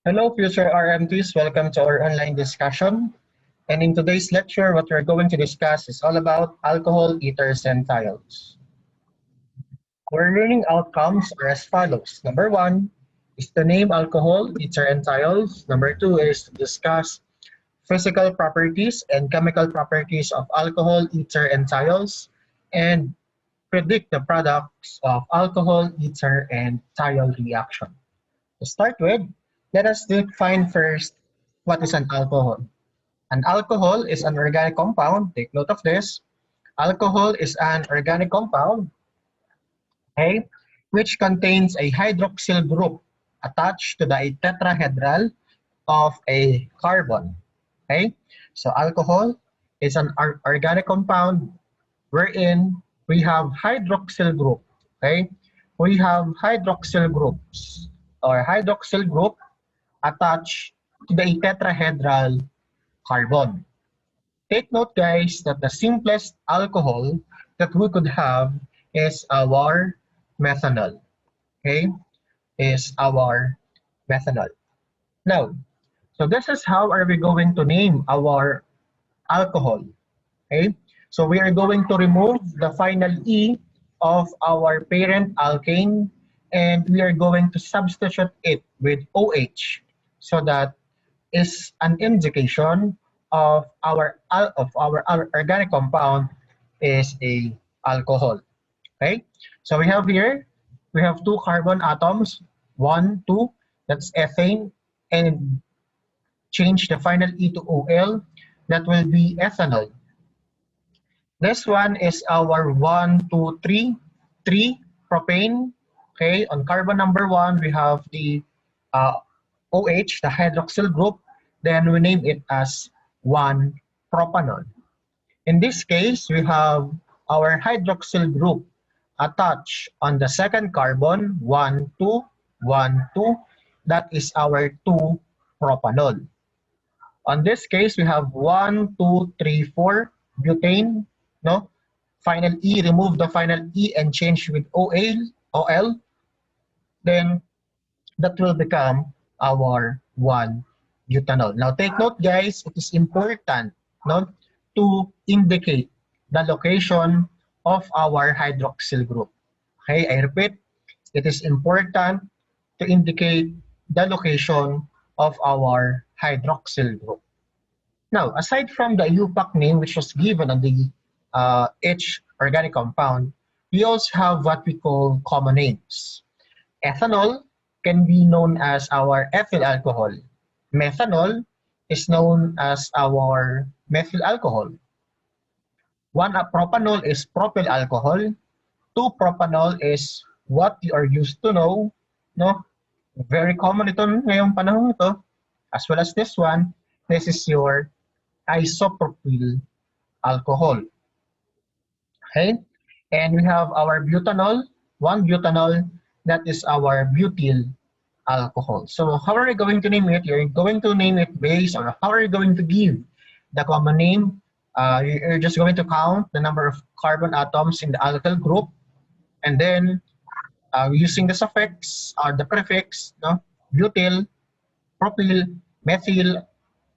Hello, future RMTs. Welcome to our online discussion. And in today's lecture, what we're going to discuss is all about alcohol ethers and thiols. Our learning outcomes are as follows. Number one is to name alcohol, ether, and thiols. Number two is to discuss physical properties and chemical properties of alcohol, ether, and thiols, and predict the products of alcohol, ether, and thiol reaction. To start with, let us define first what is an alcohol. An alcohol is an organic compound. Take note of this. Alcohol is an organic compound, okay, which contains a hydroxyl group attached to the tetrahedral of a carbon. Okay, so alcohol is an organic compound wherein we have hydroxyl group. Okay, we have hydroxyl groups or hydroxyl group attached to the tetrahedral carbon. Take note, guys, that the simplest alcohol that we could have is our methanol. Okay, is our methanol. Now, so this is how are we going to name our alcohol. Okay, so we are going to remove the final E of our parent alkane and we are going to substitute it with OH so that is an indication of our organic compound is a alcohol. Okay, so we have two carbon atoms, one, two, that's ethane, and change the final E to OL, that will be ethanol. This one is our 1, 2, 3, 3 propane. Okay, on carbon number 1, we have the OH, the hydroxyl group. Then we name it as 1 propanol. In this case, we have our hydroxyl group attached on the second carbon, 1, 2, 1, 2. That is our 2 propanol. On this case, we have 1, 2, 3, 4 butane. No, final E, remove the final E and change with OL. Then that will become our 1 butanol. Now take note, guys, it is important, no, to indicate the location of our hydroxyl group. Okay, I repeat, it is important to indicate the location of our hydroxyl group. Now, aside from the IUPAC name which was given on the each organic compound, we also have what we call common names. Ethanol can be known as our ethyl alcohol. Methanol is known as our methyl alcohol. 1 propanol is propyl alcohol. 2 propanol is what you are used to know, no? Very common ito ngayong panahon ito. As well as this one, this is your isopropyl alcohol. Okay? And we have our butanol, 1 butanol, that is our butyl alcohol. So how are you going to name it? You're going to name it based on how are you going to give the common name. You're just going to count the number of carbon atoms in the alkyl group, and then using the suffix or the prefix, no, butyl, propyl, methyl,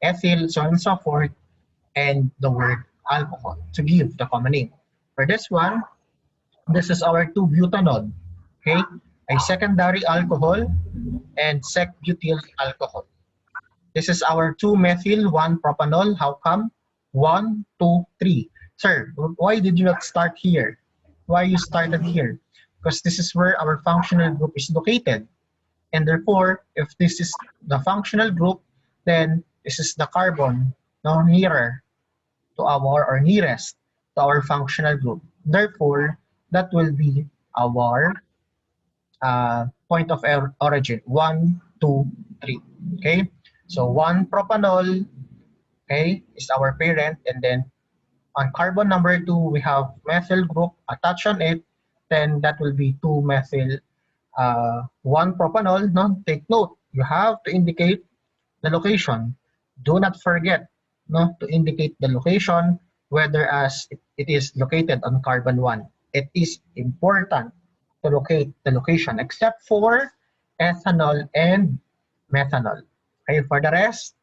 ethyl, so on and so forth, and the word alcohol to give the common name. For this one, this is our 2-butanol, okay? A secondary alcohol and sec-butyl alcohol. This is our 2-methyl 1-propanol. How come? 1, 2, 3. Sir, why did you not start here? Why you started here? Because this is where our functional group is located. And therefore, if this is the functional group, then this is the carbon, no, nearer to our or nearest to our functional group. Therefore, that will be our point of origin, 1, 2, 3. Okay, so 1 propanol, okay, is our parent, and then on carbon number 2 we have methyl group attached on it, then that will be 2-methyl 1 propanol. No, take note, you have to indicate the location. Do not forget, no, to indicate the location, whether as it is located on carbon 1. It is important to locate the location, except for ethanol and methanol. Okay, for the rest,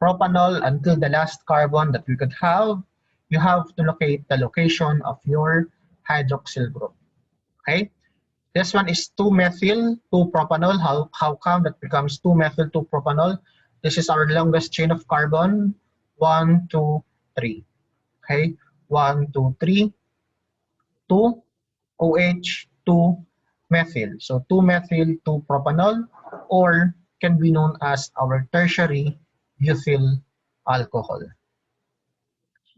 propanol until the last carbon that we could have, you have to locate the location of your hydroxyl group. Okay, this one is 2-methyl 2-propanol. How come that becomes 2-methyl 2-propanol? This is our longest chain of carbon. 1, 2, 3. Okay, 1, 2, 3, 2 OH, 2 methyl. So 2-methyl 2-propanol, or can be known as our tertiary butyl alcohol.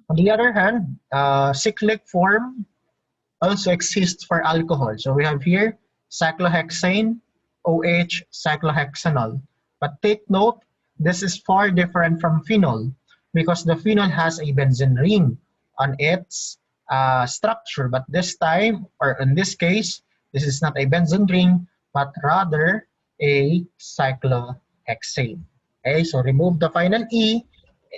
On the other hand, cyclic form also exists for alcohol. So we have here cyclohexane, OH, cyclohexanol. But take note, this is far different from phenol because the phenol has a benzene ring on its structure. But this time, or in this case, this is not a benzene ring, but rather a cyclohexane. Okay, so remove the final E,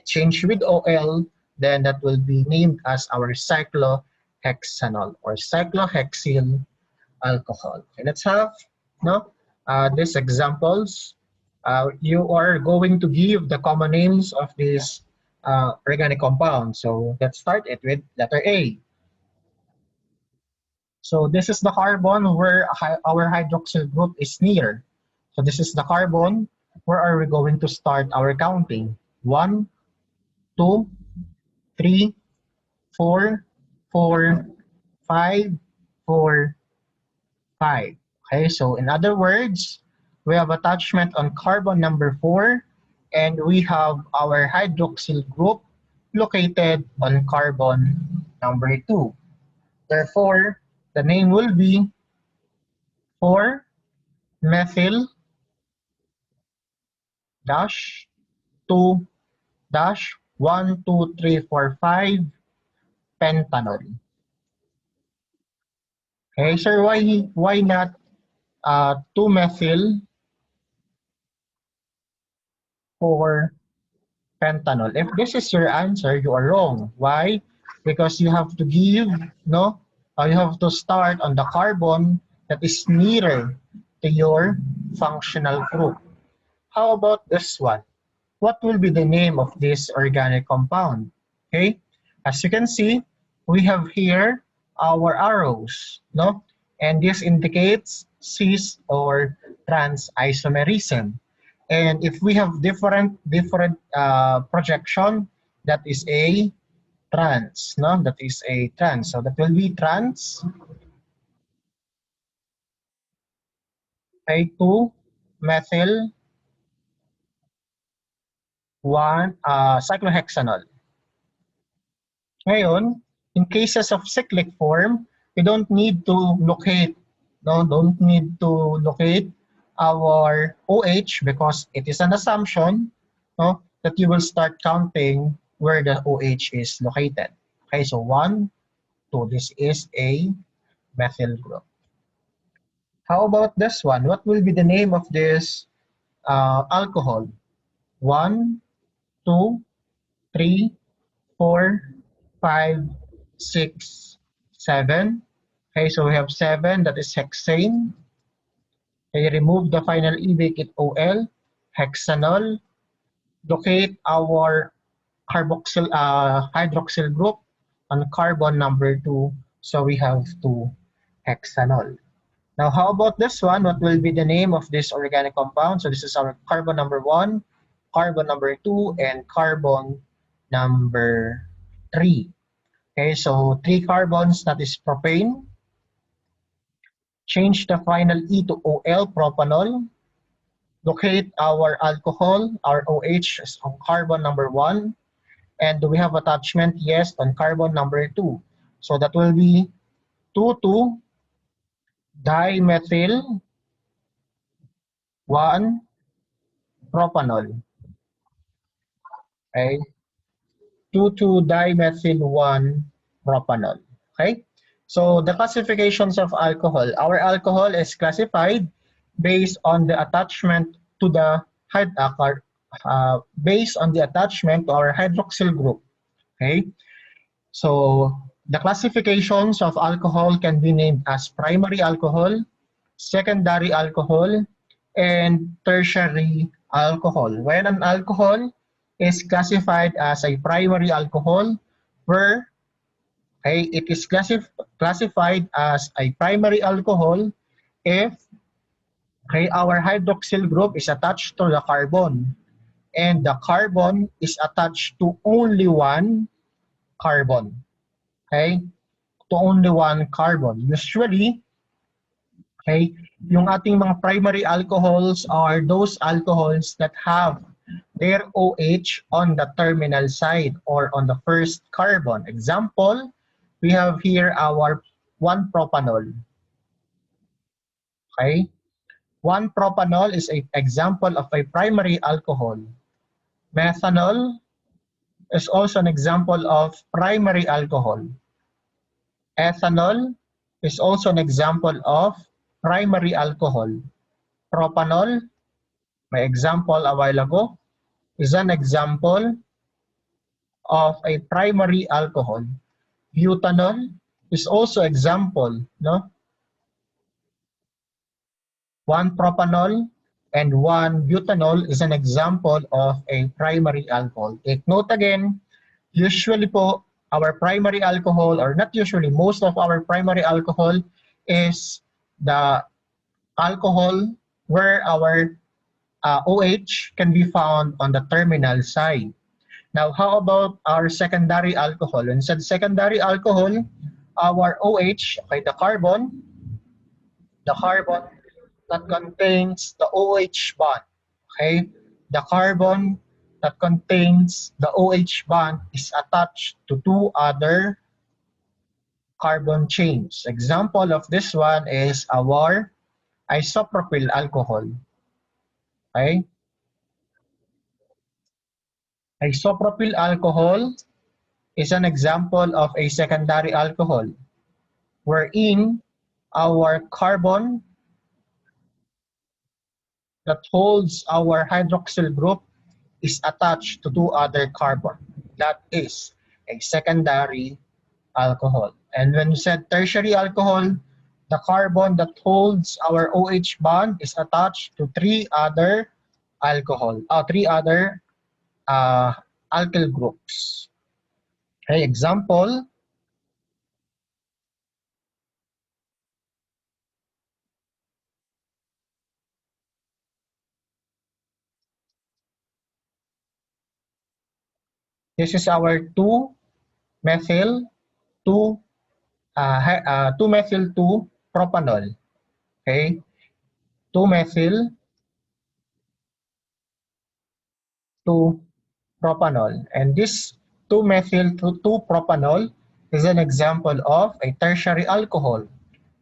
change with OL, then that will be named as our cyclohexanol or cyclohexyl alcohol. Okay, let's have these examples. You are going to give the common names of these organic compounds. So let's start it with letter A. So this is the carbon where our hydroxyl group is near. So this is the carbon. Where are we going to start our counting? 1, 2, 3, 4, 4, 5, 4, 5. Okay, so in other words, we have attachment on carbon number 4, and we have our hydroxyl group located on carbon number 2. Therefore, the name will be 4-methyl dash 2 dash 1, 2, 3, 4, 5 pentanol. Okay, sir, why not 2-methyl 4 pentanol? If this is your answer, you are wrong. Why? Because you have to give, you have to start on the carbon that is nearer to your functional group. How about this one? What will be the name of this organic compound? Okay, as you can see, we have here our arrows, and this indicates cis or trans isomerism. And if we have different projection, that is a trans, that is a trans. So that will be trans A2-methyl 1 cyclohexanol. Ngayon, in cases of cyclic form, we don't need to locate, don't need to locate our OH because it is an assumption, that you will start counting where the OH is located. Okay, so 1, 2, this is a methyl group. How about this one? What will be the name of this alcohol? 1, 2, 3, 4, 5, 6, 7. Okay, so we have 7, that is hexane. Okay, remove the final E, make it OL, hexanol. Locate our carboxyl, hydroxyl group on carbon number 2. So we have 2 hexanol. Now, how about this one? What will be the name of this organic compound? So this is our carbon number 1, carbon number 2, and carbon number 3. Okay, so 3 carbons, that is propane. Change the final E to OL, propanol. Locate our alcohol, our OH is on carbon number 1. And do we have attachment? Yes, on carbon number 2. So that will be 2,2-dimethyl 1-propanol. Okay, 2,2-dimethyl 1-propanol. Okay, so the classifications of alcohol. Our alcohol is classified based on the attachment to the based on the attachment to our hydroxyl group. Okay, so the classifications of alcohol can be named as primary alcohol, secondary alcohol, and tertiary alcohol. When an alcohol is classified as a primary alcohol, where it is classified as a primary alcohol if our hydroxyl group is attached to the carbon and the carbon is attached to only one carbon. Okay? To only one carbon. Usually, okay, yung ating mga primary alcohols are those alcohols that have their OH on the terminal side or on the first carbon. Example, we have here our 1-propanol. Okay? 1-propanol is an example of a primary alcohol. Methanol is also an example of primary alcohol. Ethanol is also an example of primary alcohol. Propanol, my example a while ago, is an example of a primary alcohol. Butanol is also example, no? 1-propanol and 1-butanol is an example of a primary alcohol. Take note again, usually po, our primary alcohol, or not usually, most of our primary alcohol is the alcohol where our OH can be found on the terminal side. Now, how about our secondary alcohol? When said secondary alcohol, our OH, okay, the carbon that contains the OH bond, okay? The carbon that contains the OH bond is attached to two other carbon chains. Example of this one is our isopropyl alcohol, okay? Isopropyl alcohol is an example of a secondary alcohol wherein our carbon that holds our hydroxyl group is attached to two other carbon. That is a secondary alcohol. And when you said tertiary alcohol, the carbon that holds our OH bond is attached to three other alkyl groups. Okay, example, this is our 2-methyl 2-methyl-2-propanol. Okay, 2-methyl-2-propanol. And this 2-methyl-2-propanol is an example of a tertiary alcohol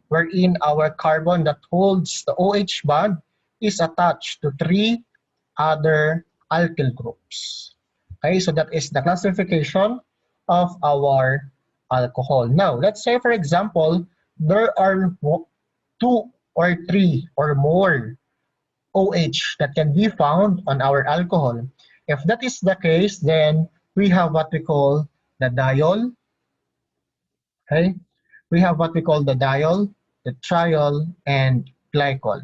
wherein our carbon that holds the OH bond is attached to three other alkyl groups. Okay, so that is the classification of our alcohol. Now, let's say, for example, there are 2 or 3 or more OH that can be found on our alcohol. If that is the case, then we have what we call the diol. Okay, we have what we call the diol, the triol, and glycol.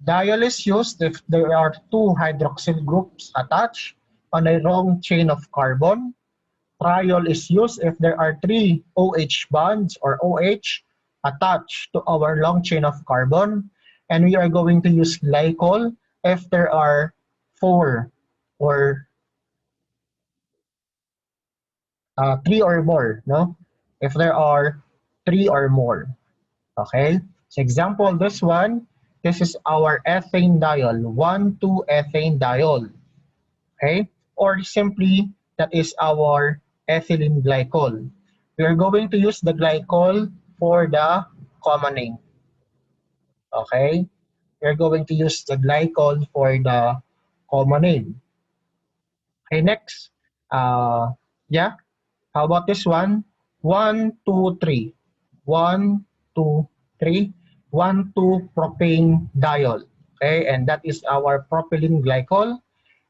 Diol is used if there are two hydroxyl groups attached on a long chain of carbon. Triol is used if there are three OH bonds or OH attached to our long chain of carbon. And we are going to use glycol if there are 4 or 3 or more, no? If there are 3 or more. Okay? So example, this one, this is our ethane diol, 1,2-ethane diol. Okay? Or simply, that is our ethylene glycol. We are going to use the glycol for the common name. Okay? We are going to use the glycol for the common name. Okay, next. Yeah. How about this one? 1, 2, 3. 1, 2, 3. 1, 2 propane diol. Okay, and that is our propylene glycol.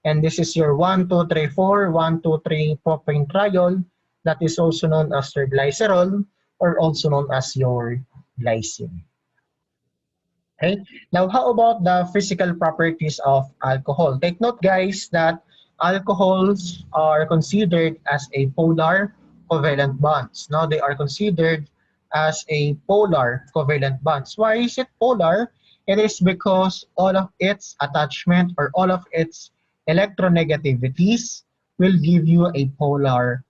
And this is your 1, 2, 3, 4, 1, 2, 3 propane triol. That is also known as your glycerol or also known as your glycine. Okay. Now, how about the physical properties of alcohol? Take note, guys, that alcohols are considered as a polar covalent bonds. Now, they are considered as a polar covalent bonds. Why is it polar? It is because all of its attachment or all of its electronegativities will give you a polar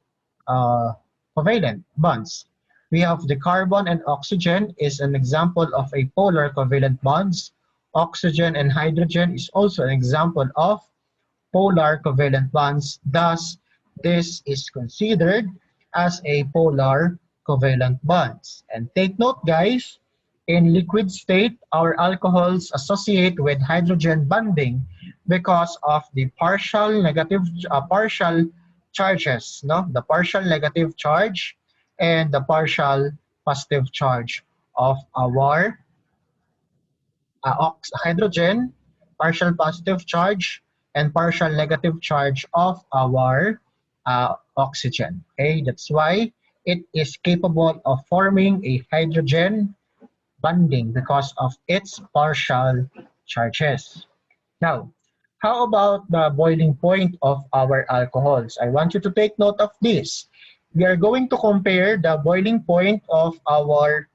uh, covalent bonds. We have the carbon and oxygen is an example of a polar covalent bonds. Oxygen and hydrogen is also an example of polar covalent bonds. Thus, this is considered as a polar covalent bonds. And take note, guys, in liquid state, our alcohols associate with hydrogen bonding because of the partial charges, no? The partial negative charge and the partial positive charge of our hydrogen, partial positive charge, and partial negative charge of our oxygen. Okay, that's why it is capable of forming a hydrogen bonding because of its partial charges. Now, how about the boiling point of our alcohols? I want you to take note of this. We are going to compare the boiling point of our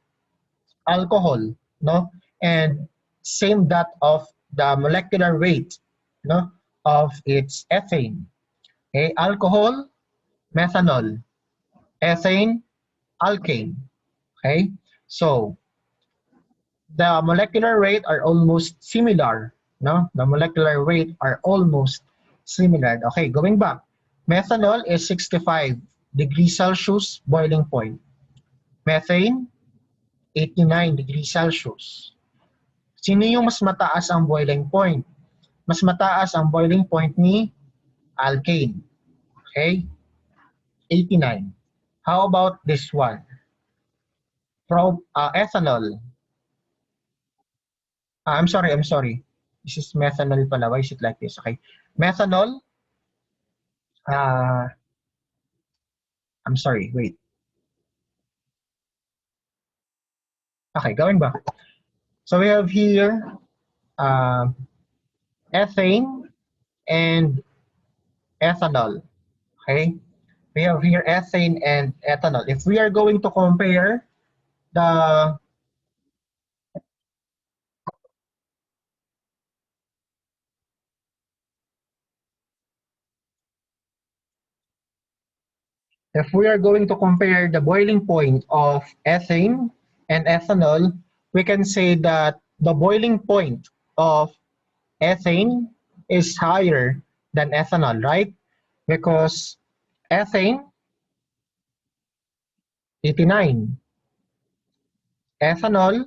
alcohol, no? And same that of the molecular weight, no, of its ethane. Okay, alcohol, methanol, ethane, alkane. Okay, so the molecular weight are almost similar, no? The molecular weight are almost similar. Okay, going back. Methanol is 65 degrees Celsius boiling point. Methane, 89 degrees Celsius. Sino yung mas mataas ang boiling point? Mas mataas ang boiling point ni alkane. Okay? 89. How about this one? Ethanol. I'm sorry. This is methanol pala. Why is it like this? Okay. Methanol. I'm sorry. Wait. Okay, going back. So we have here ethane and ethanol. Okay. We have here ethane and ethanol. If we are going to compare the if we are going to compare the boiling point of ethane and ethanol, we can say that the boiling point of ethane is higher than ethanol, right? Because ethane, 89, ethanol,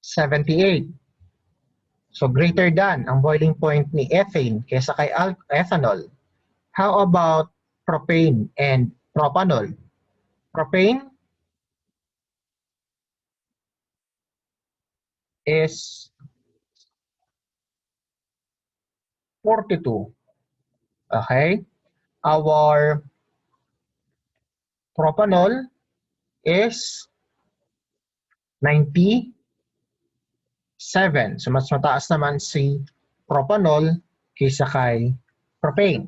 78. So greater than ang boiling point ni ethane kaysa kay ethanol. How about propane and propanol? Propane is 42. Okay? Our propanol is 97. So mas mataas naman si propanol kaysa kay propane.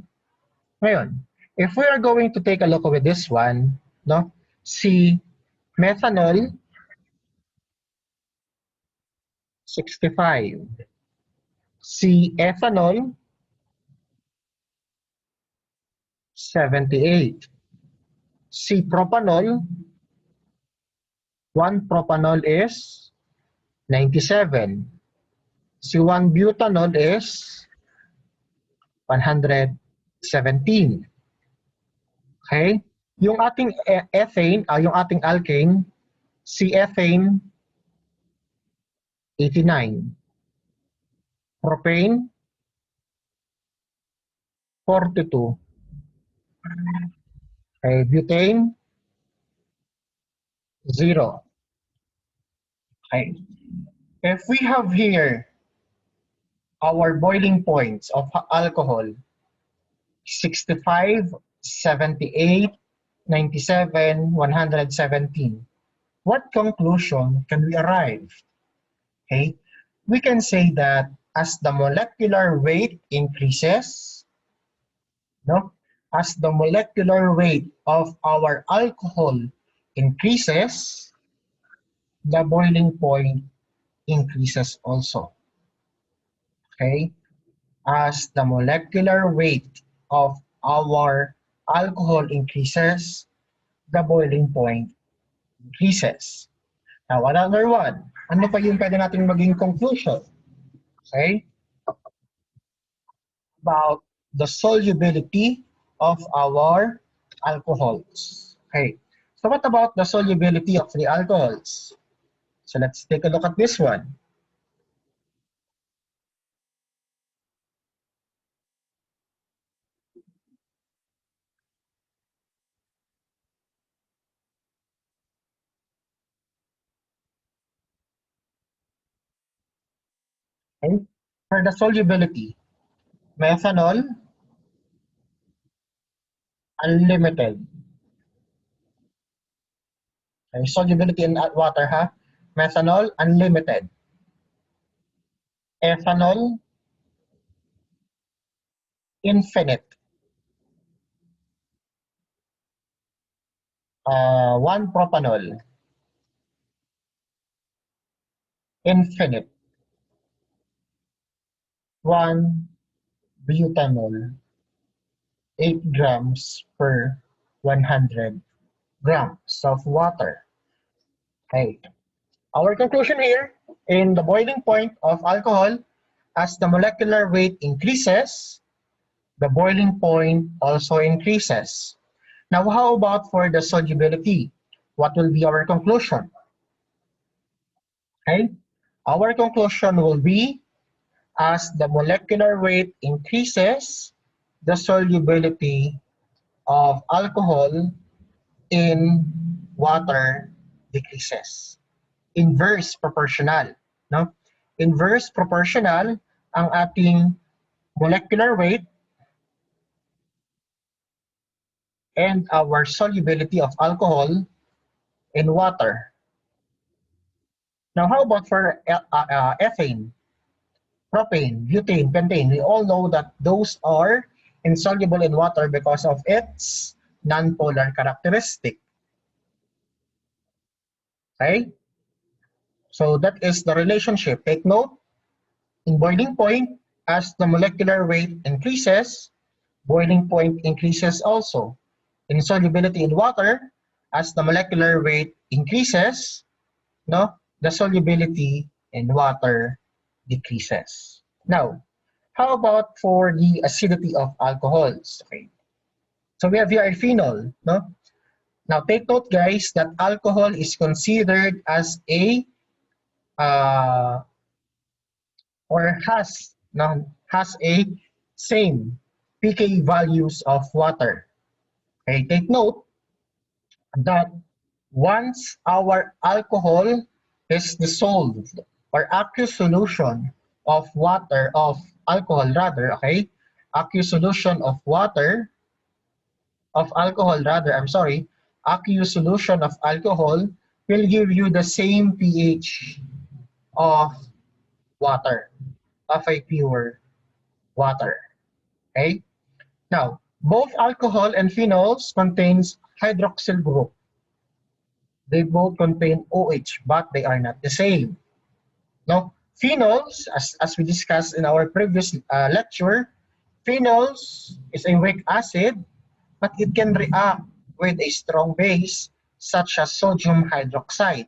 Ngayon, if we are going to take a look with this one, no, si methanol 65, si ethanol 78, si propanol, one propanol is 97, si 1 butanol is 117. Okay? Yung ating ethane, yung ating alkane, si ethane 89. Propane 42. Okay, butane 0. Okay. If we have here our boiling points of alcohol, 65, 78, 97, 117. What conclusion can we arrive? Okay, we can say that as the molecular weight increases, no, as the molecular weight of our alcohol increases, the boiling point increases also. Okay, as the molecular weight of our alcohol increases, the boiling point increases. Now, another one. Ano pa yung pwede natin maging conclusion? Okay? About the solubility of our alcohols. Okay. So what about the solubility of the alcohols? So let's take a look at this one. Okay. For the solubility, methanol, unlimited. Okay. Solubility in water, ha? Methanol, unlimited. Ethanol, infinite. 1-propanol, infinite. 1-butanol, 8 grams per 100 grams of water. Okay. Our conclusion here, in the boiling point of alcohol, as the molecular weight increases, the boiling point also increases. Now, how about for the solubility? What will be our conclusion? Okay. Our conclusion will be, as the molecular weight increases, the solubility of alcohol in water decreases. Inverse proportional, no? Inverse proportional ang ating molecular weight and our solubility of alcohol in water. Now, how about for ethane, propane, butane, pentane? We all know that those are insoluble in water because of its nonpolar characteristic. Okay? So that is the relationship. Take note, in boiling point, as the molecular weight increases, boiling point increases also. In solubility in water, as the molecular weight increases, no, the solubility in water decreases. Now, how about for the acidity of alcohols? Okay. So we have here phenol, no? Now take note, guys, that alcohol is considered as a uh, or has a same pK values of water. Okay, take note that once our alcohol is dissolved or aqueous solution of water, of alcohol rather, okay, aqueous solution of water, of alcohol rather, I'm sorry, aqueous solution of alcohol will give you the same pH of water, of a pure water. Okay? Now, both alcohol and phenols contains hydroxyl group. They both contain OH, but they are not the same. Now, phenols, as we discussed in our previous lecture, phenols is a weak acid, but it can react with a strong base, such as sodium hydroxide.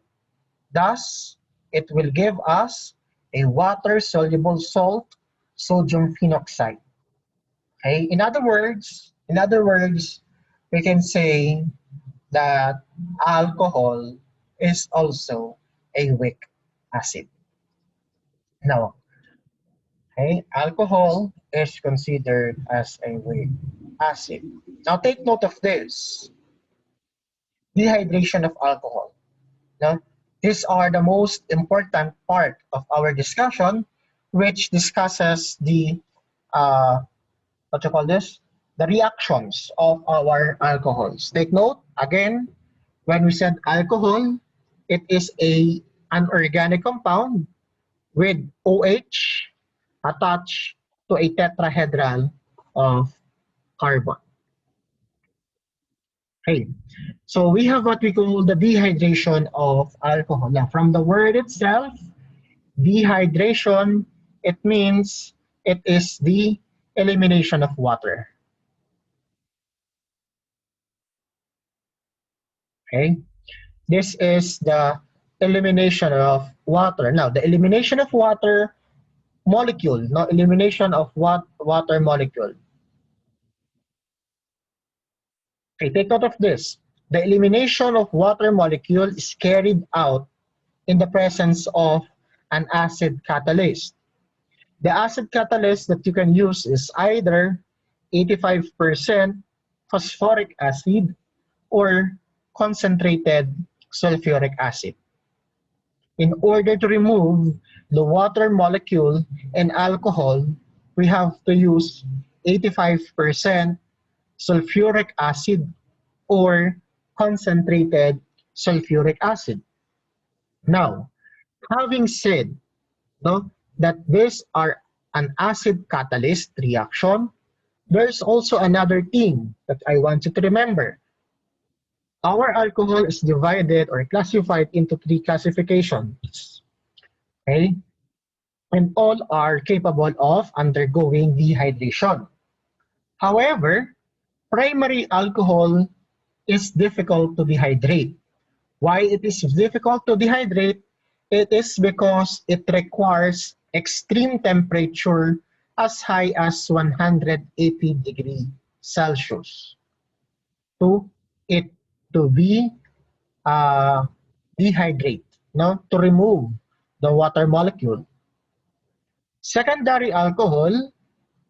Thus, it will give us a water-soluble salt, sodium phenoxide. Okay? In other words, we can say that alcohol is also a weak acid. Now, okay, alcohol is considered as a weak acid. Now, take note of this: dehydration of alcohol. Now, these are the most important part of our discussion, which discusses the what you call this? The reactions of our alcohols. Take note, again, when we said alcohol, it is an organic compound with OH attached to a tetrahedral of carbon. Okay, so we have what we call the dehydration of alcohol. Now, from the word itself, dehydration, it means it is the elimination of water. Okay, this is the elimination of water. Now, the elimination of water molecule, no, elimination of what water molecule. Okay, take note of this. The elimination of water molecule is carried out in the presence of an acid catalyst. The acid catalyst that you can use is either 85% phosphoric acid or concentrated sulfuric acid. In order to remove the water molecule in alcohol, we have to use 85% sulfuric acid or concentrated sulfuric acid. Now, having said, no, that these are an acid catalyst reaction, there's also another thing that I want you to remember. Our alcohol is divided or classified into 3 classifications. Okay? And all are capable of undergoing dehydration. However, primary alcohol is difficult to dehydrate. Why it is difficult to dehydrate? It is because it requires extreme temperature as high as 180 degrees Celsius to it to be dehydrate, no, to remove the water molecule. Secondary alcohol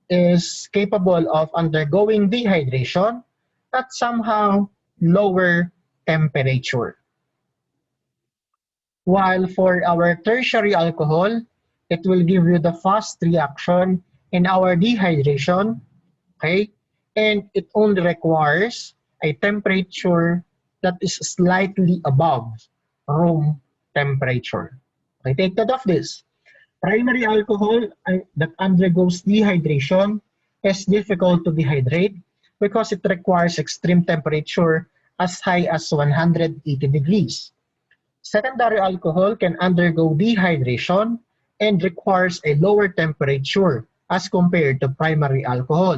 is capable of undergoing dehydration at somehow lower temperature. While for our tertiary alcohol, it will give you the fast reaction in our dehydration, okay? And it only requires a temperature that is slightly above room temperature. Okay, take note of this. Primary alcohol that undergoes dehydration is difficult to dehydrate because it requires extreme temperature as high as 180 degrees. Secondary alcohol can undergo dehydration and requires a lower temperature as compared to primary alcohol.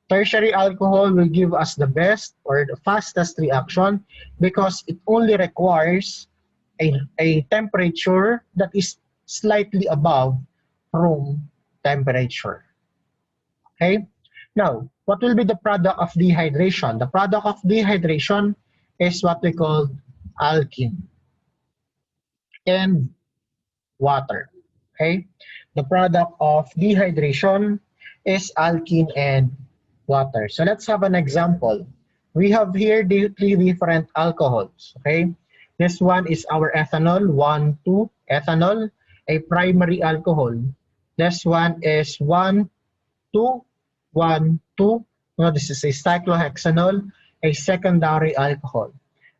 Tertiary alcohol will give us the best or the fastest reaction because it only requires a temperature that is slightly above room temperature. Okay? Now, what will be the product of dehydration? The product of dehydration is what we call alkene and water. Okay? The product of dehydration is alkene and water. So let's have an example. We have here the 3 different alcohols. Okay? This one is our ethanol, 1,2 ethanol, a primary alcohol. This one is 1,2, 1,2. No, this is a cyclohexanol, a secondary alcohol.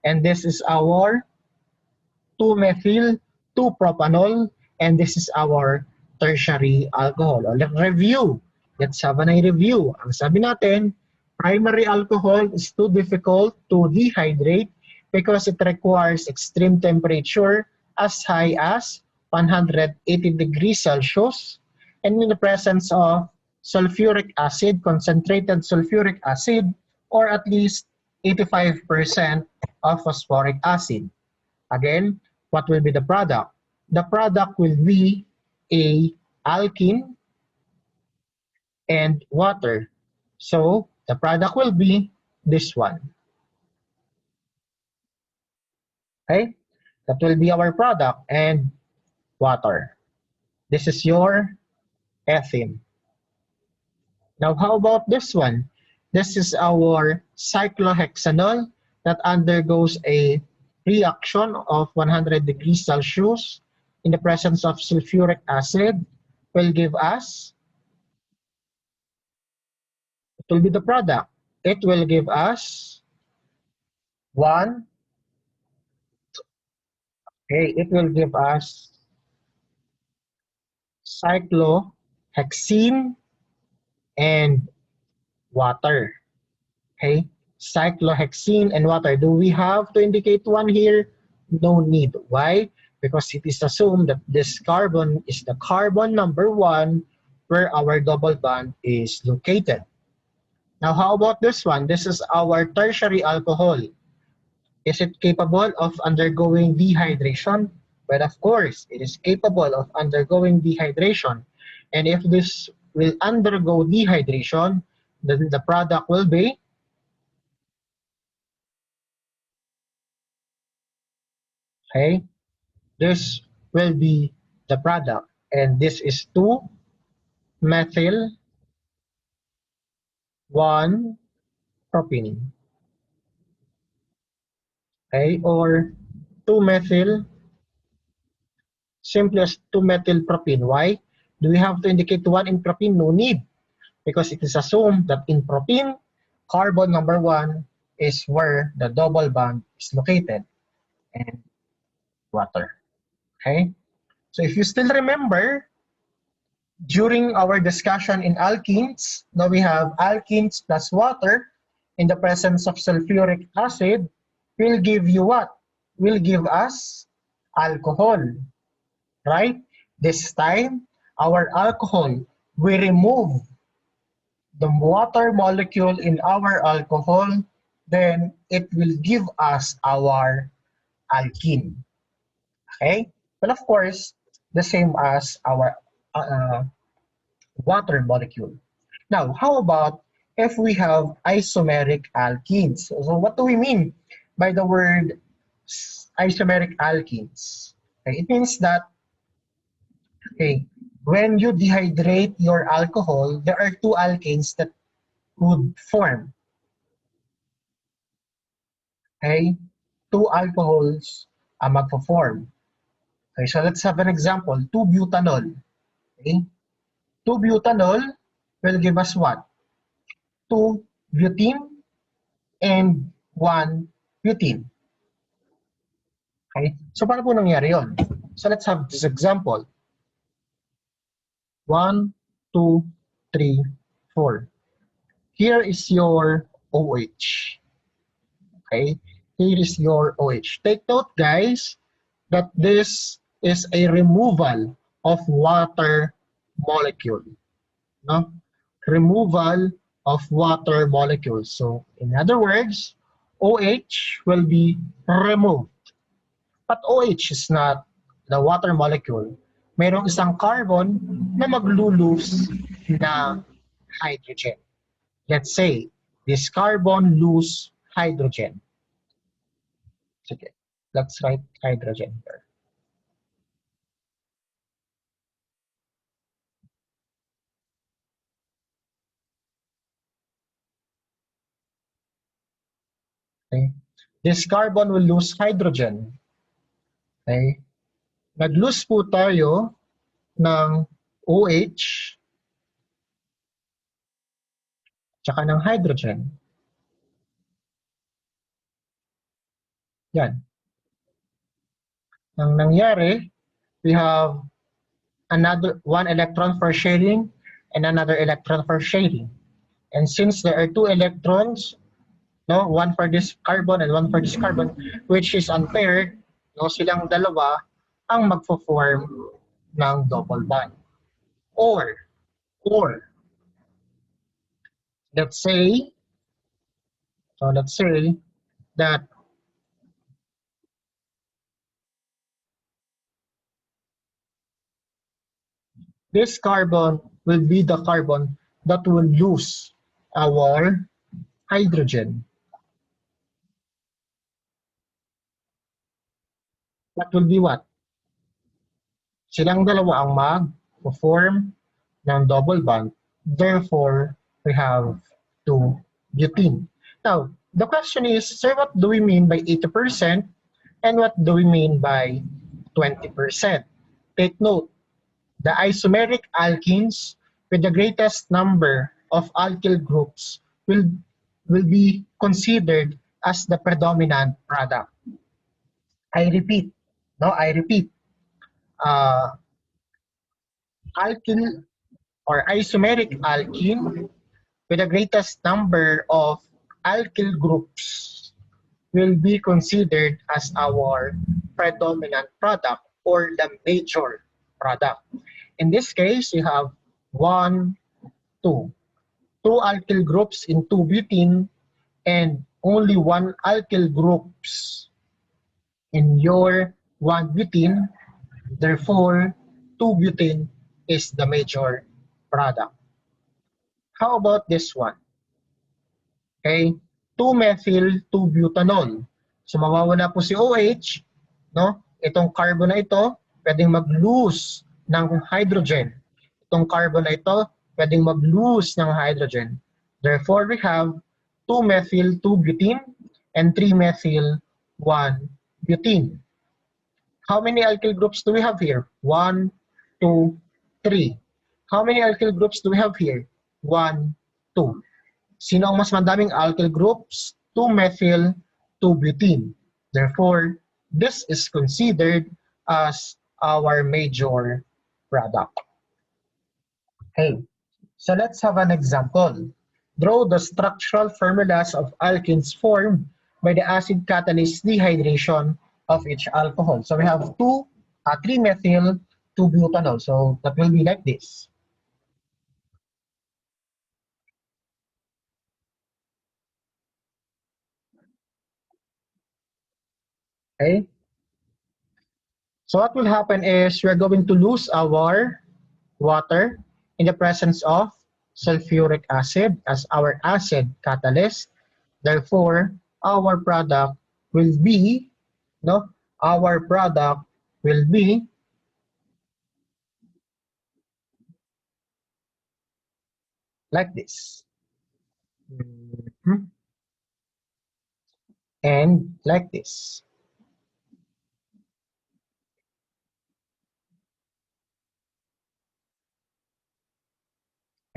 And this is our 2-methyl, 2-propanol, and this is our tertiary alcohol. Let's review. Let's have a review. Ang sabi natin, primary alcohol is too difficult to dehydrate because it requires extreme temperature as high as 180 degrees Celsius and in the presence of sulfuric acid, concentrated sulfuric acid, or at least 85% of phosphoric acid. Again, what will be the product? The product will be a alkene and water. So the product will be this one. Okay? That will be our product and water. This is your ethene. Now how about this one? This is our cyclohexanol that undergoes a reaction of 100 degrees Celsius in the presence of sulfuric acid will give us, it will be the product. It will give us one, okay, it will give us cyclohexene, and water. Okay? Cyclohexene and water. Do we have to indicate one here? No need. Why? Because it is assumed that this carbon is the carbon number 1 where our double bond is located. Now, how about this one? This is our tertiary alcohol. Is it capable of undergoing dehydration? Well, of course, it is capable of undergoing dehydration. And if this will undergo dehydration, then the product will be okay. This will be the product, and this is 2-methyl 1-propene, okay, or 2-methyl, simply as 2-methyl propene. Why? Do we have to indicate 1 in propene? No need, because it is assumed that in propene, carbon number 1 is where the double bond is located, and water. Okay? So if you still remember, during our discussion in alkenes, now we have alkenes plus water in the presence of sulfuric acid will give you what? Will give us alcohol, right? This time, our alcohol, we remove the water molecule in our alcohol, then it will give us our alkene. Okay? But of course, the same as our water molecule. Now, how about if we have isomeric alkenes? So what do we mean by the word isomeric alkenes? Okay, it means that okay, when you dehydrate your alcohol, there are 2 alkanes that would form. Okay, 2 alcohols magpo-form. Okay, so let's have an example. 2-butanol. Okay, 2-butanol will give us what? 2-butene and 1-butene. Okay, so paano po nangyari yun? So let's have this example. 1, 2, 3, 4. Here is your OH. Okay, here is your OH. Take note, guys, that this is a removal of water molecule. No? Removal of water molecules. So, in other words, OH will be removed. But OH is not the water molecule. Mayroong isang carbon na maglulose na hydrogen. Let's say, this carbon lose hydrogen. Sige, let's write hydrogen here. Okay? This carbon will lose hydrogen. Okay? Nag-lose po tayo ng OH tsaka ng hydrogen. Yan. Ang nangyari, we have another 1 electron for sharing and another electron for sharing. And since there are 2 electrons, no, 1 for this carbon and 1 for this carbon, which is unpaired, no, silang dalawa ang magfo-form ng double bond. Or let's say that this carbon will be the carbon that will lose our hydrogen. That will be what? Silang dalawa ang mag-form ng double bond. Therefore, we have 2-butene. Now, the question is, sir, what do we mean by 80% and what do we mean by 20%? Take note, the isomeric alkenes with the greatest number of alkyl groups will be considered as the predominant product. I repeat, alkyl or isomeric alkene with the greatest number of alkyl groups will be considered as our predominant product or the major product. In this case, we have one, two. Two alkyl groups in 2-butene and only one alkyl groups in your 1-butene. Therefore, 2-butene is the major product. How about this one? Okay, 2-methyl-2-butanol. So mawawala po si OH, no? Itong carbon na ito, pwedeng mag-lose ng hydrogen. Itong carbon na ito, pwedeng mag-lose ng hydrogen. Therefore, we have 2-methyl-2-butene and 3-methyl-1-butene. How many alkyl groups do we have here? 1, 2, 3. How many alkyl groups do we have here? 1, 2. Sino ang mas madaming alkyl groups? 2-methyl-2-butene. Therefore, this is considered as our major product. Okay, so let's have an example. Draw the structural formulas of alkenes formed by the acid catalyst dehydration of each alcohol. So we have 3-methyl-2-butanol. So that will be like this. Okay. So what will happen is we're going to lose our water in the presence of sulfuric acid as our acid catalyst. Therefore, our product will be, no, our product will be like this. And like this.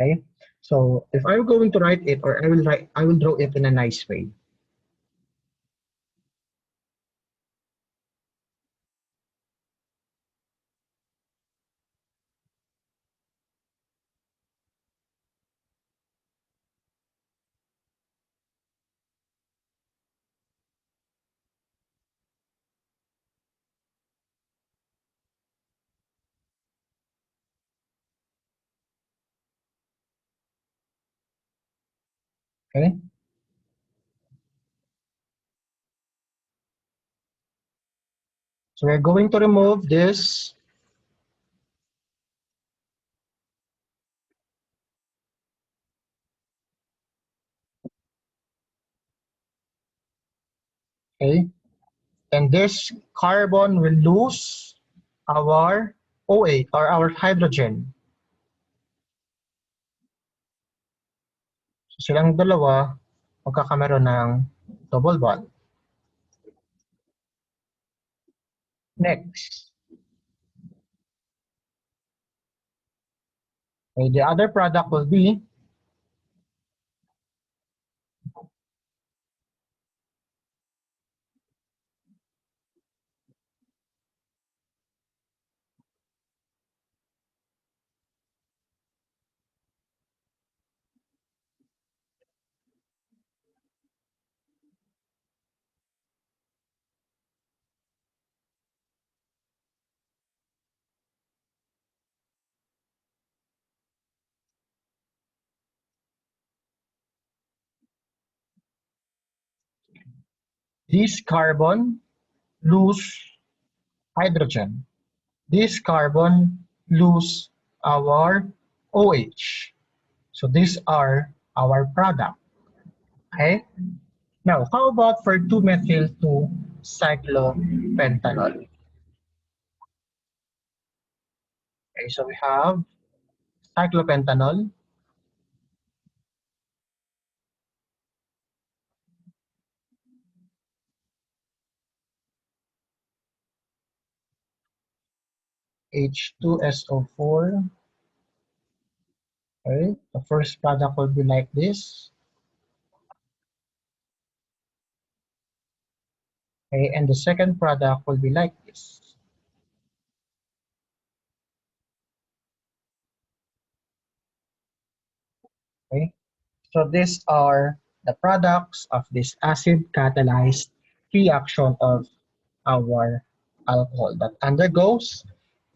Okay. So if I'm going to write it, or I will draw it in a nice way. Okay. So we're going to remove this. Okay. And this carbon will lose our OH or our hydrogen. So silang dalawa magkakameron ng double bond. Next. Okay, the other product will be this carbon lose hydrogen. This carbon lose our OH. So these are our product. Okay. Now, how about for 2-methyl-2-cyclopentanol? Okay, so we have cyclopentanol, H2SO4. Okay, the first product will be like this. Okay, and the second product will be like this. Okay? So these are the products of this acid catalyzed reaction of our alcohol that undergoes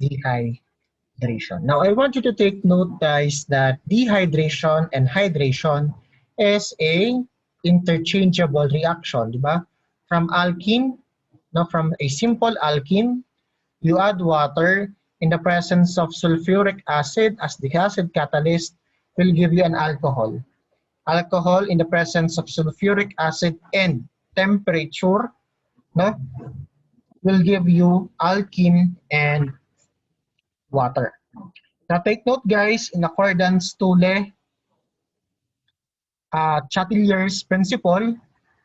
dehydration. Now I want you to take note, guys, that dehydration and hydration is a interchangeable reaction, di ba? From alkene, no, from a simple alkene, you add water in the presence of sulfuric acid as the acid catalyst will give you an alcohol. Alcohol in the presence of sulfuric acid and temperature, no, will give you alkene and water. Now take note, guys, in accordance to Chatelier's principle,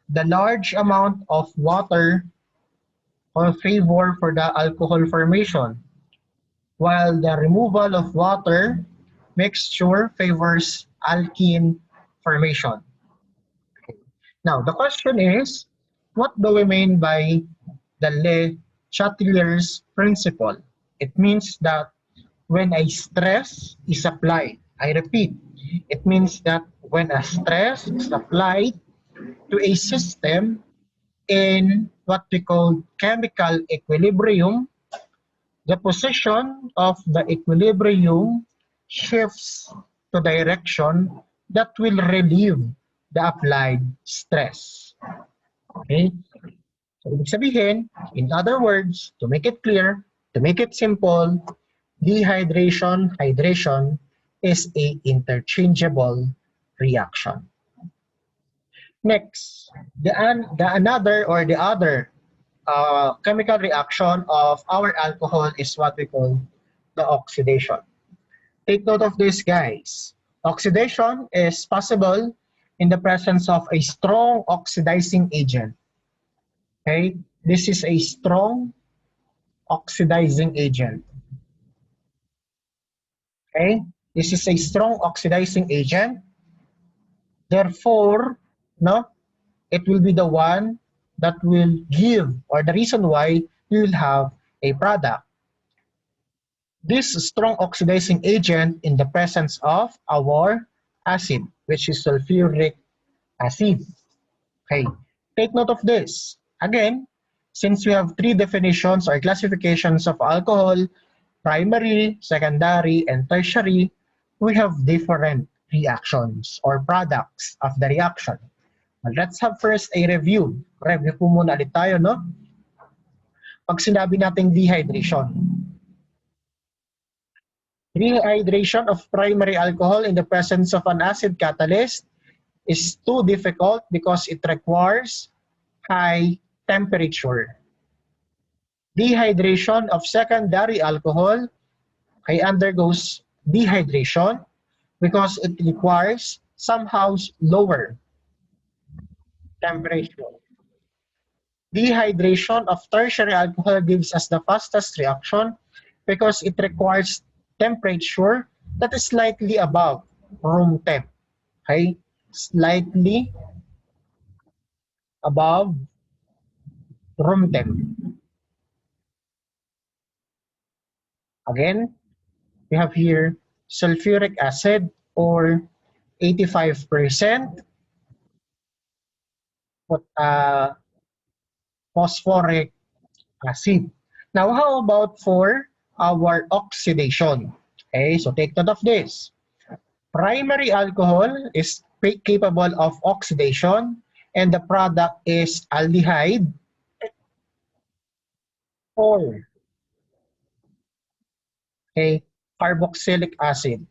the large amount of water will favor for the alcohol formation, while the removal of water mixture favors alkene formation. Now, the question is, what do we mean by the Le Chatelier's principle? It means that when a stress is applied, I repeat, it means that when a stress is applied to a system in what we call chemical equilibrium, the position of the equilibrium shifts to direction that will relieve the applied stress. Okay? So, ibig sabihin, in other words, to make it clear, to make it simple, dehydration, hydration is a interchangeable reaction. Next, the other chemical reaction of our alcohol is what we call the oxidation. Take note of this, guys. Oxidation is possible in the presence of a strong oxidizing agent. Okay, this is a strong oxidizing agent. Okay, this is a strong oxidizing agent. Therefore, no, it will be the one that will give, or the reason why you will have a product. This strong oxidizing agent in the presence of our acid, which is sulfuric acid. Okay, take note of this. Again, since we have three definitions or classifications of alcohol, primary, secondary, and tertiary, we have different reactions or products of the reaction. Well, let's have first a review. Review po muna ulit tayo, no? Pag sinabi nating dehydration. Dehydration of primary alcohol in the presence of an acid catalyst is too difficult because it requires high temperature. Dehydration of secondary alcohol undergoes dehydration because it requires somehow lower temperature. Dehydration of tertiary alcohol gives us the fastest reaction because it requires temperature that is slightly above room temp. Okay? Slightly above room temp. Again, we have here sulfuric acid or 85% phosphoric acid. Now, how about for our oxidation? Okay, so take note of this. Primary alcohol is capable of oxidation and the product is aldehyde or carboxylic acid,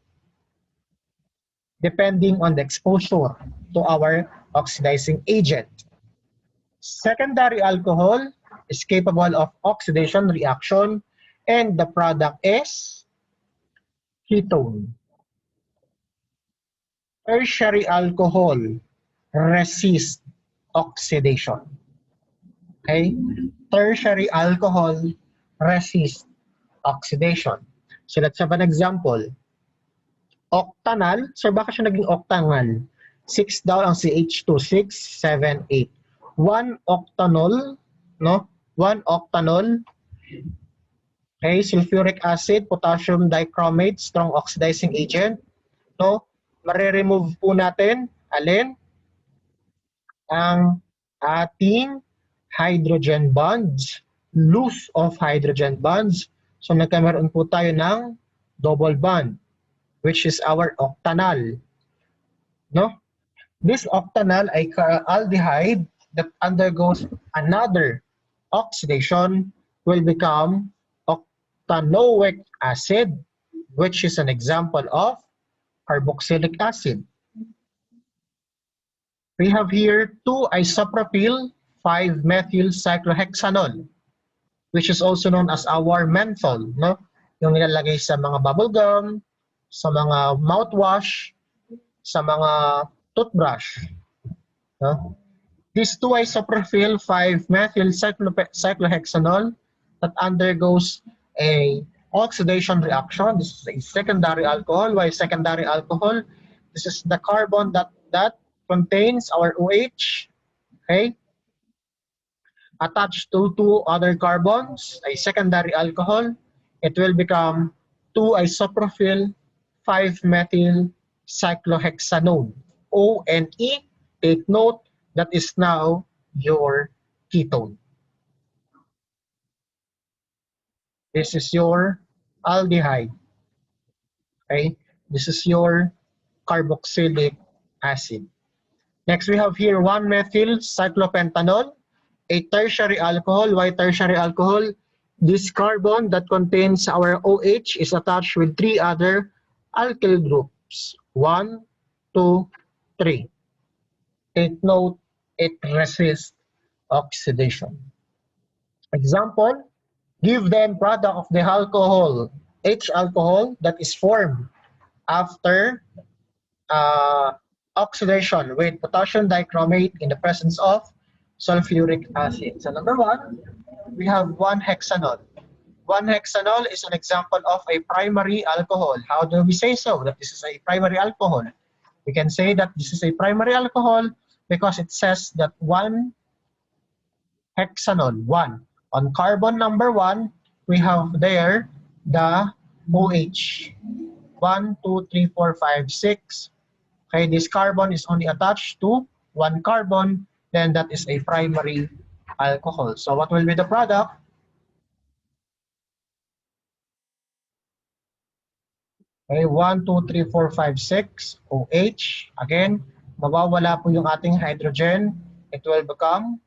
depending on the exposure to our oxidizing agent. Secondary alcohol is capable of oxidation reaction and the product is ketone. Tertiary alcohol resists oxidation. Okay? Tertiary alcohol resists oxidation. So let's have an example. Octanol. So bakit siya naging octanol? 6 daw ang CH2. 6, 7, 8. 1 octanol, no? 1 octanol. Okay, sulfuric acid, potassium dichromate, strong oxidizing agent. No? Mare-remove po natin, alin? Ang ating hydrogen bonds, loose of hydrogen bonds. So nagkameron po tayo ng double bond, which is our octanol. No? This octanol ay aldehyde that undergoes another oxidation will become octanoic acid, which is an example of carboxylic acid. We have here 2-isopropyl 5-methyl cyclohexanol, which is also known as our menthol, no? Yung nilalagay sa mga bubble gum, sa mga mouthwash, sa mga toothbrush. No? This 2-isopropyl 5-methyl cyclohexanol that undergoes a oxidation reaction. This is a secondary alcohol. Why secondary alcohol? This is the carbon that contains our OH, okay, attached to two other carbons, a secondary alcohol. It will become 2-isopropyl 5-methyl cyclohexanone, ONE. Take note, that is now your ketone. This is your aldehyde. Okay, this is your carboxylic acid. Next, we have here 1-methyl cyclopentanol, a tertiary alcohol. Why tertiary alcohol? This carbon that contains our OH is attached with 3 other alkyl groups. 1, 2, 3. Take note, it resists oxidation. Example, give them product of the alcohol, H alcohol that is formed after oxidation with potassium dichromate in the presence of sulfuric acid. So number 1, we have 1-hexanol. 1-hexanol is an example of a primary alcohol. How do we say so that this is a primary alcohol? We can say that this is a primary alcohol because it says that 1-hexanol, 1. On carbon number 1, we have there the OH. 1, 2, 3, 4, 5, 6. Okay, this carbon is only attached to 1 carbon, then that is a primary alcohol. So what will be the product? Okay, 1, 2, 3, 4, 5, 6, OH. Again, mawawala po yung ating hydrogen. It will become,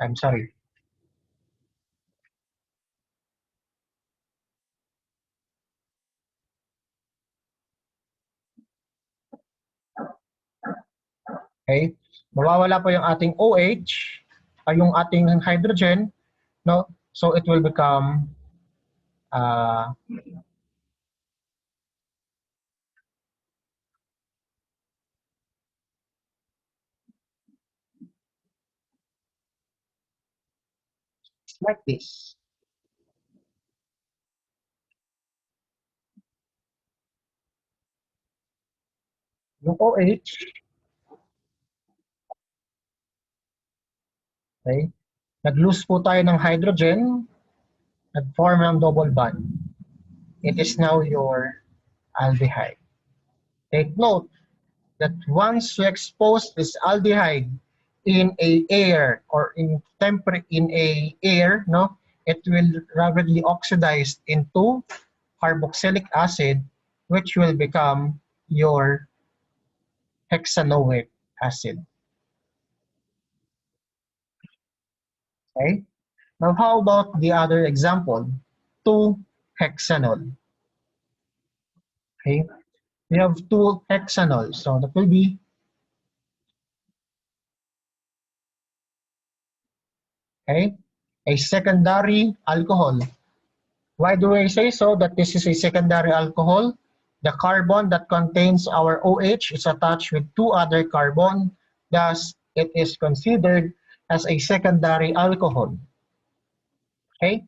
I'm sorry. Okay, mawawala po yung ating OH, ay yung ating hydrogen, no? So it will become like this. Yung OH, okay, nag-lose po tayo ng hydrogen, nag-form ng double bond. It is now your aldehyde. Take note that once you expose this aldehyde in a air or in a air, no, it will rapidly oxidize into carboxylic acid, which will become your hexanoic acid. Okay. Now, how about the other example? 2-hexanol. Okay. We have 2-hexanol. So that will be okay, a secondary alcohol. Why do I say so that this is a secondary alcohol? The carbon that contains our OH is attached with 2 other carbon. Thus, it is considered as a secondary alcohol. Okay?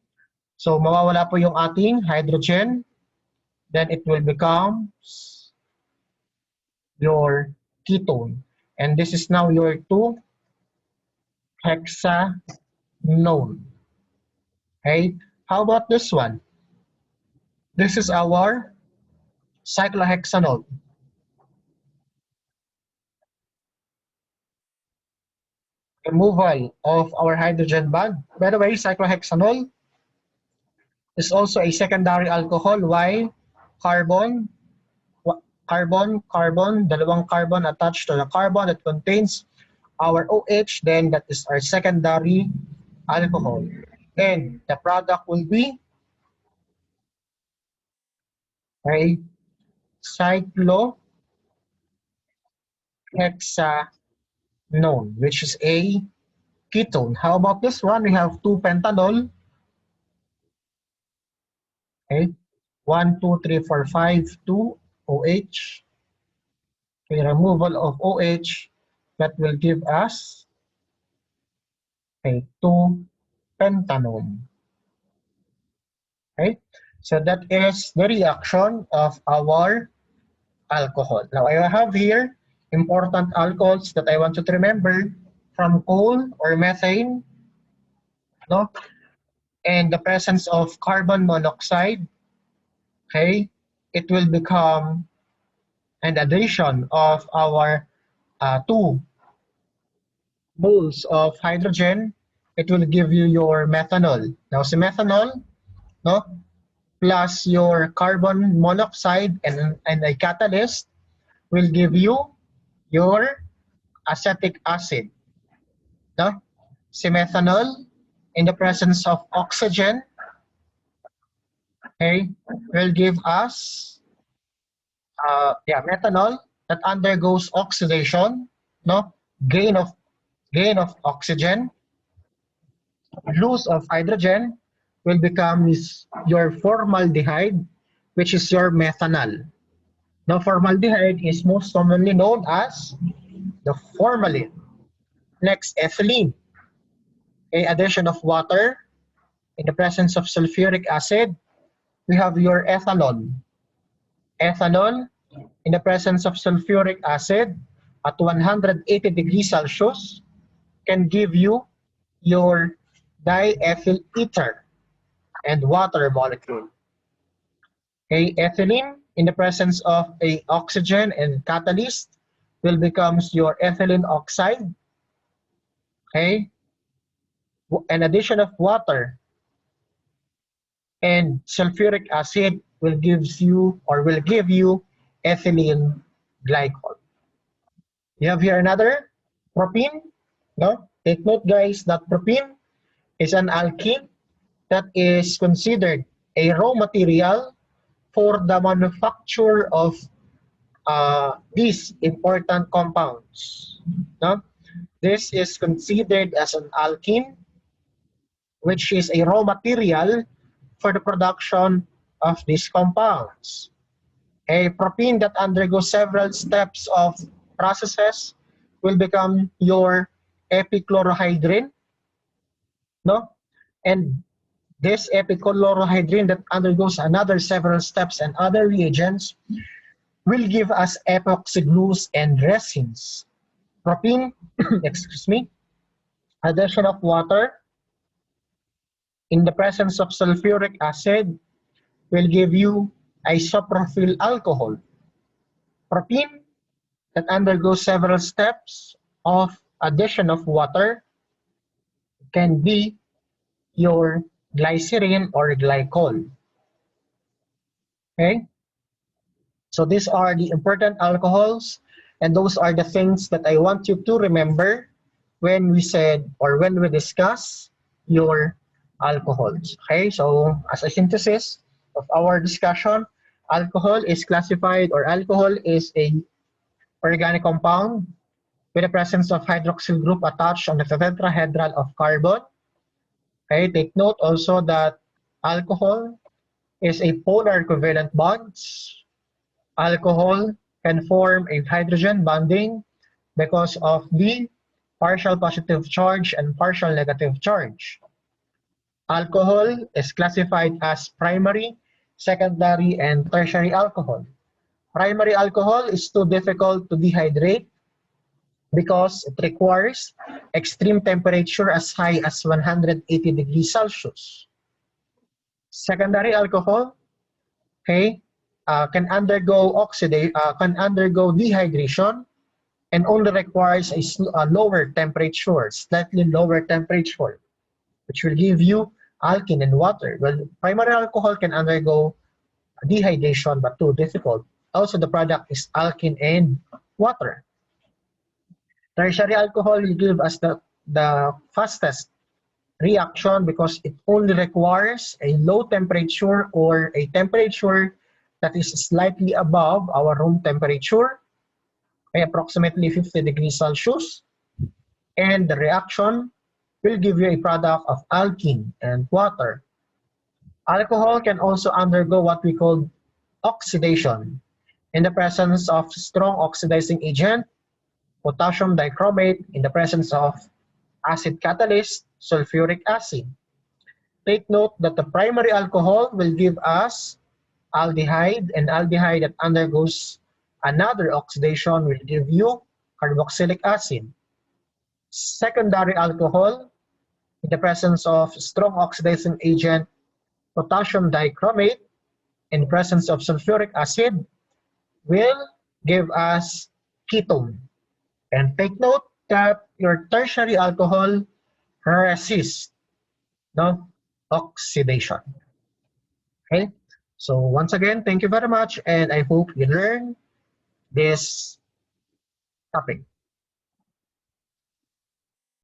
So, mawawala po yung ating hydrogen. Then it will become your ketone. And this is now your 2-hexanone. Okay? How about this one? This is our cyclohexanol. removal of our hydrogen bond. By the way, cyclohexanol is also a secondary alcohol. Why? Carbon, carbon, dalawang carbon attached to the carbon that contains our OH, then that is our secondary alcohol. And the product will be a cyclohexanol, which is a ketone. How about this one? We have 2-pentanol. Okay, 1, 2, 3, 4, 5, 2 OH. Okay, removal of OH, that will give us a 2-pentanol. Okay, so that is the reaction of our alcohol. Now I have here important alcohols that I want you to remember from coal or methane, no? And the presence of carbon monoxide, okay, it will become an addition of our 2 moles of hydrogen, it will give you your methanol. Now, si methanol, no, plus your carbon monoxide and a catalyst will give you your acetic acid. No? Si methanol, in the presence of oxygen, okay, will give us methanol that undergoes oxidation, no, gain of oxygen, loss of hydrogen will become your formaldehyde, which is your methanol. Now, formaldehyde is most commonly known as the formalin. Next, ethylene. A addition of water in the presence of sulfuric acid, we have your ethanol. Ethanol in the presence of sulfuric acid at 180 degrees Celsius can give you your diethyl ether and water molecule. Okay, ethylene in the presence of a oxygen and catalyst will becomes your ethylene oxide. Okay, an addition of water and sulfuric acid will give you ethylene glycol. You have here another propene. No, take note, guys, that propene is an alkene that is considered a raw material for the manufacture of these important compounds. No? This is considered as an alkene, which is a raw material for the production of these compounds. A propene that undergoes several steps of processes will become your epichlorohydrin, no? And this epichlorohydrin that undergoes another several steps and other reagents will give us epoxy glues and resins. Propene, excuse me, addition of water in the presence of sulfuric acid will give you isopropyl alcohol. Propene that undergoes several steps of addition of water can be your glycerin or glycol. Okay? So these are the important alcohols, and those are the things that I want you to remember when we said or when we discuss your alcohols. Okay, so as a synthesis of our discussion, alcohol is classified, or alcohol is a organic compound with the presence of hydroxyl group attached on the tetrahedral of carbon. Okay, take note also that alcohol is a polar covalent bonds. Alcohol can form a hydrogen bonding because of the partial positive charge and partial negative charge. Alcohol is classified as primary, secondary, and tertiary alcohol. Primary alcohol is too difficult to dehydrate because it requires extreme temperature as high as 180 degrees Celsius. Secondary alcohol, okay, can undergo dehydration and only requires a lower temperature, slightly lower temperature, which will give you alkene and water. Well, primary alcohol can undergo dehydration, but too difficult. Also, the product is alkene and water. Tertiary alcohol will give us the fastest reaction because it only requires a low temperature or a temperature that is slightly above our room temperature, by approximately 50 degrees Celsius, and the reaction will give you a product of alkene and water. Alcohol can also undergo what we call oxidation in the presence of strong oxidizing agent, potassium dichromate, in the presence of acid catalyst, sulfuric acid. Take note that the primary alcohol will give us aldehyde, and aldehyde that undergoes another oxidation will give you carboxylic acid. Secondary alcohol, in the presence of strong oxidizing agent, potassium dichromate, in presence of sulfuric acid, will give us ketone. And take note that your tertiary alcohol resists oxidation. Okay? So once again, thank you very much, and I hope you learn this topic.